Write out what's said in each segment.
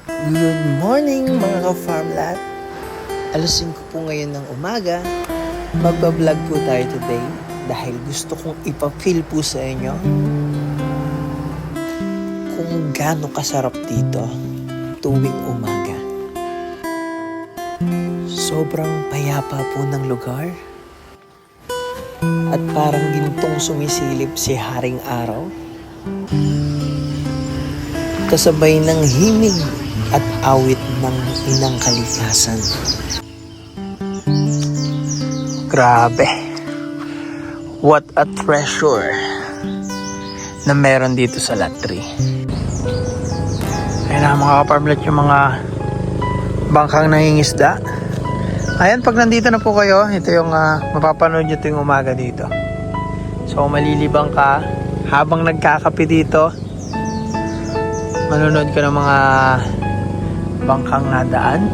Good morning mga ka-farmlat. Alas 5 po ngayon ng umaga. Magbablog po tayo today dahil gusto kong ipa-feel po sa inyo kung gaano kasarap dito tuwing umaga. Sobrang payapa po ng lugar at parang gintong sumisilip si Haring Araw kasabay ng himig at awit ng inang kalikasan. Grabe. What a treasure na meron dito sa Latri. Ayan na mga kaparmlet, yung mga bangkang nangingisda. Ayan, pag nandito na po kayo, ito yung mapapanood nyo tuwing umaga dito. So malilibang ka habang nagkakape dito. Manonood ka ng mga bangkang nadaan.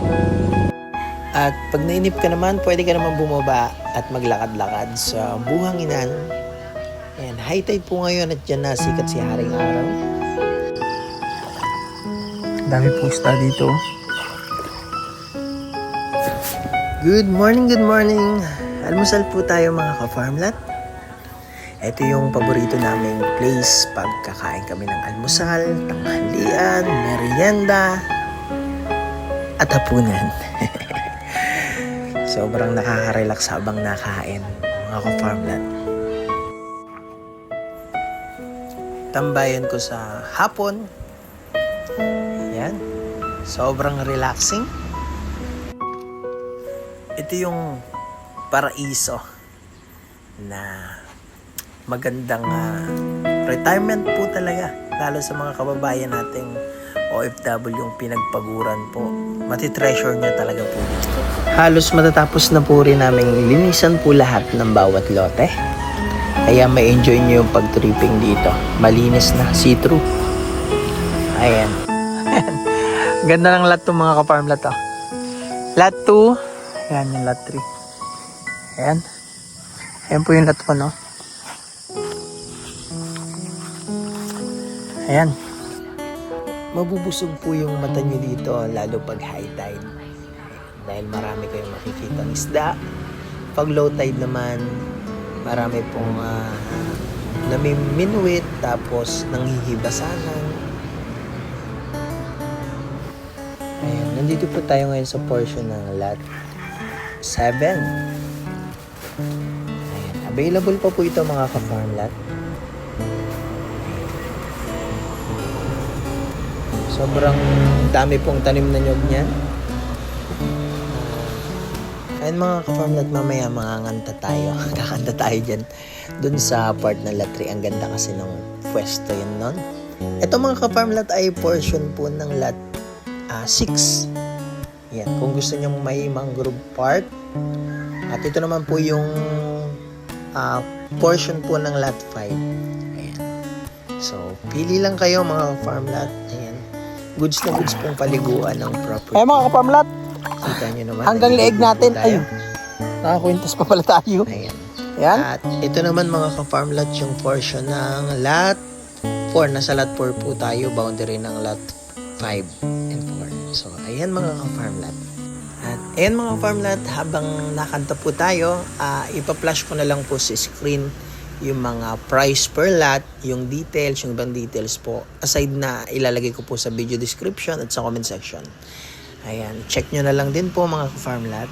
At pag nainip ka naman, pwede ka naman bumaba at maglakad-lakad sa buhanginan. Ayan, high tide po ngayon at dyan nasikat si Haring Araw. Dami pong isda dito. Good morning, good morning. Almusal po tayo mga ka-farmlat. Ito yung paborito naming place pag kakain kami ng almusal, tanghalian, merienda, at hapunan. Sobrang nakaka-relax habang nakain, mga ka-farmlat. Tambayan ko sa hapon. Yan. Sobrang relaxing. Ito yung paraiso na magandang retirement po talaga, lalo sa mga kababayan nating OFW yung pinagpaguran po. Matitreasure nyo talaga po. Halos matatapos na po rin namin linisan po lahat ng bawat lote. Kaya may enjoy nyo yung pag-tripping dito. Malinis na, see-through. Ayan. Ganda ng lot 2 mga ka-farmlat. Lot 2. Ayan yung lot 3. Ayan. Ayan po yung lot 1, no? Ayan. Mabubusog po yung mata nyo dito, lalo pag high tide. Dahil marami kayong makikita ng isda. Pag low tide naman, marami pong namiminwit, tapos nanghihibasanan. Ayan, nandito po tayo ngayon sa portion ng lot 7. Ayan, available pa po ito mga ka-farmlat. Sobrang dami pong tanim na nyog niyan. Ayun mga ka-farmlat, mamaya manganganta tayo. Kakanta tayo dyan. Dun sa part ng Latri. Ang ganda kasi ng pwesto yun nun. Ito mga ka-farmlat ay portion po ng lot 6. Yan. Kung gusto nyo may mangrove part. At ito naman po yung portion po ng lot 5. Ayan. So, pili lang kayo mga ka-farmlat. Ayan. Goods na goods pong paliguan ng property. Ay mga ka-farmlat, kita nyo naman. Hanggang leeg natin. Ayun. Nakakwintas pa pala tayo. Ayan. Ayan. At ito naman mga ka-farmlat yung portion ng lot 4. Nasa lot 4 po tayo. Boundary ng lot 5 and 4. So, ayan mga ka-farmlat. At ayan mga ka-farmlat, habang nakanta po tayo, ipa-flash ko na lang po sa screen yung mga price per lot, yung details, yung ibang details po. Aside na ilalagay ko po sa video description at sa comment section. Ayan, check nyo na lang din po mga ka-farmlat.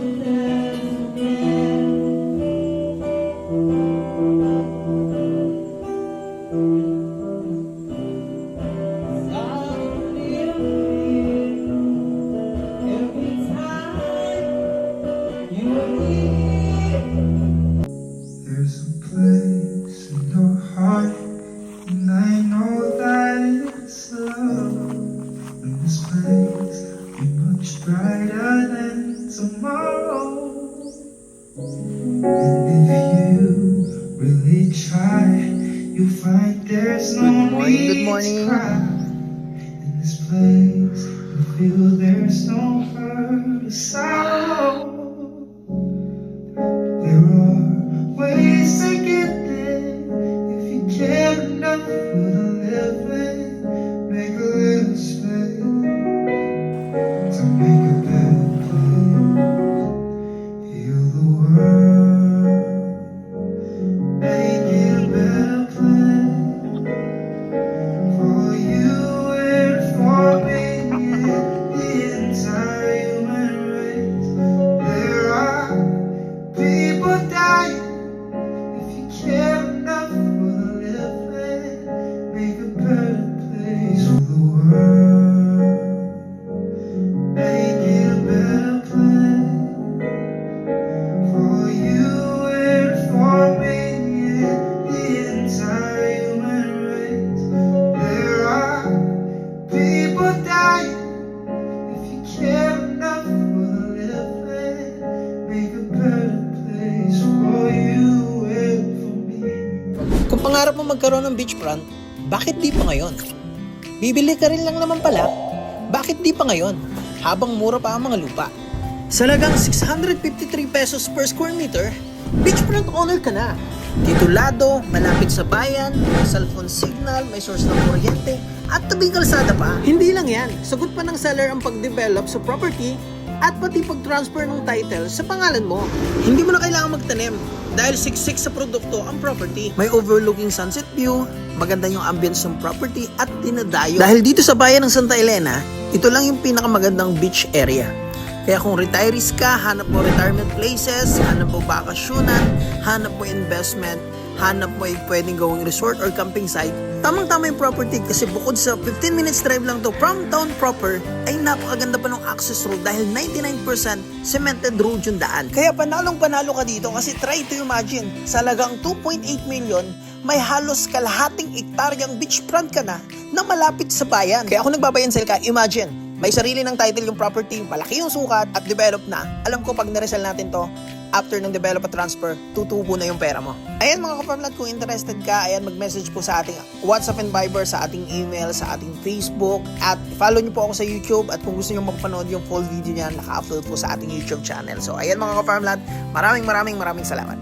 Thank you. tomorrow. And if you really try, you'll find there's no Good morning, good need morning. to cry. In this place, you feel there's no hurt or sorrow. There are ways to get there if you care enough for the living. Make a little space to make a better place. Heal the world, make it a better place for you and for me and the entire human race. There are people dying. If you care enough for the living, make a better place for the world. Make it a better place for you and for me and the entire human race. There are people dying. If you care enough for the living, make a better place for you and for me. Kung pangarap mo magkaroon ng beachfront, bakit di pa ngayon? Bibili ka rin lang naman pala, bakit di pa ngayon? Habang mura pa ang mga lupa. Sa halagang 653 pesos per square meter, beachfront owner ka na. Titulado, malapit sa bayan, may cellphone signal, may source ng kuryente, at tabing kalsada pa. Hindi lang yan, sagot pa ng seller ang pag-develop sa property at pati pag-transfer ng title sa pangalan mo. Hindi mo na kailangan magtanim dahil siksik sa produkto ang property. May overlooking sunset view, maganda yung ambience ng property at dinadayo. Dahil dito sa bayan ng Santa Elena, ito lang yung pinakamagandang beach area. Kaya kung retirees ka, hanap mo retirement places, hanap mo bakasyunan, hanap mo investment, hanap mo yung pwedeng gawing resort or camping site, tamang-tama yung property kasi bukod sa 15 minutes drive lang to from town proper, ay napakaganda pa ng access road dahil 99% cemented road yung daan. Kaya panalong-panalo ka dito kasi try to imagine, sa halagang 2.8 million, may halos kalahating ektaryang beachfront ka na malapit sa bayan. Kaya kung nagbabayan sale ka, imagine, may sarili ng title yung property, malaki yung sukat at develop na. Alam ko pag naresell natin to, after ng develop at transfer, tutubo na yung pera mo. Ayan mga ka-farmland, kung interested ka, ayan mag-message po sa ating WhatsApp and Viber, sa ating email, sa ating Facebook, at follow nyo po ako sa YouTube, at kung gusto nyo magpanood yung full video niyan, naka-upload po sa ating YouTube channel. So ayan mga ka-farmland, maraming salamat.